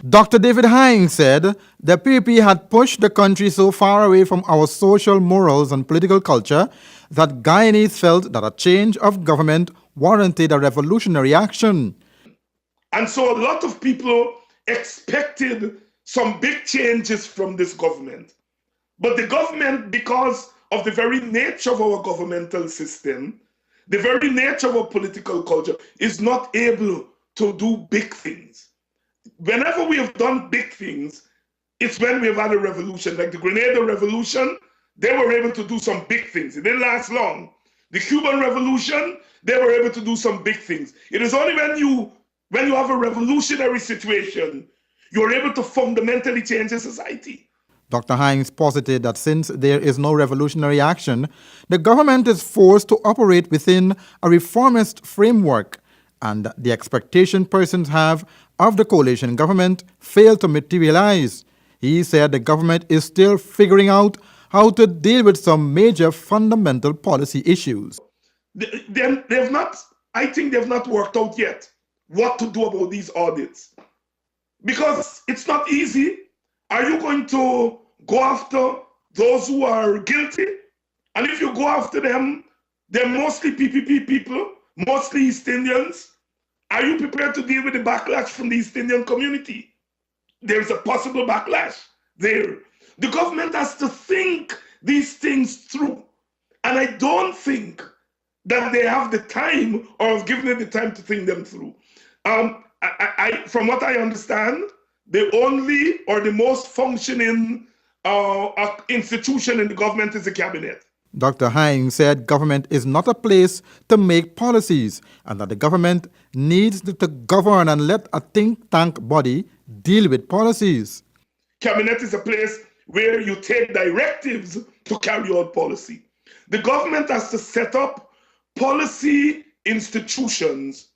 Dr. David Hines said the PPP had pushed the country so far away from our social morals and political culture that Guyanese felt that a change of government warranted a revolutionary action. And so a lot of people expected some big changes from this government. But the government, because of the very nature of our governmental system, the very nature of our political culture, is not able to do big things. Whenever we have done big things, it's when we've had a revolution. Like the Grenada Revolution, they were able to do some big things. It didn't last long. The Cuban Revolution, they were able to do some big things. It is only when you have a revolutionary situation, you're able to fundamentally change a society. Dr. Hines posited that since there is no revolutionary action, the government is forced to operate within a reformist framework, and the expectation persons have of the coalition government failed to materialize. He said the government is still figuring out how to deal with some major fundamental policy issues. They've not, I think they've not worked out yet what to do about these audits. Because it's not easy. Are you going to go after those who are guilty? And if you go after them, they're mostly PPP people, mostly East Indians. Are you prepared to deal with the backlash from the East Indian community? There's a possible backlash there. The government has to think these things through. And I don't think that they have the time or have given it the time to think them through. From what I understand, the only or the most functioning institution in the government is the cabinet. Dr. Hines said government is not a place to make policies and that the government needs to govern and let a think tank body deal with policies. Cabinet is a place where you take directives to carry out policy. The government has to set up policy institutions,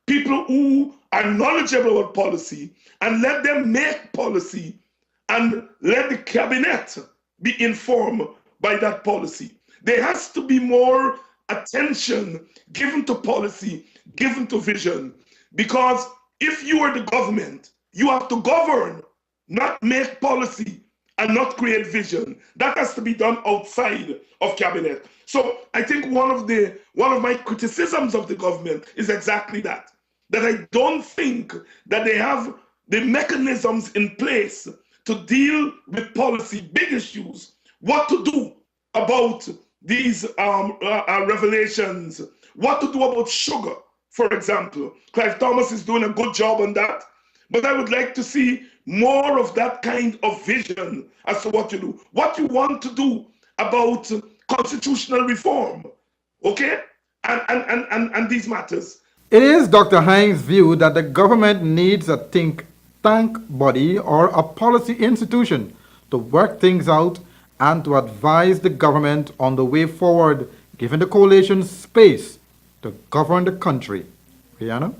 people who are knowledgeable about policy, and let them make policy and let the cabinet be informed by that policy. There has to be more attention given to policy, given to vision, because if you are the government, you have to govern, not make policy and not create vision. That has to be done outside of cabinet. So I think one of my criticisms of the government is exactly that I don't think that they have the mechanisms in place to deal with policy, big issues, what to do about these revelations, what to do about sugar, for example. Clive Thomas is doing a good job on that, but I would like to see more of that kind of vision as to what you do, what you want to do about constitutional reform, okay, and these matters. It is Dr. Hines' view that the government needs a think tank body or a policy institution to work things out and to advise the government on the way forward, giving the coalition space to govern the country. Rihanna?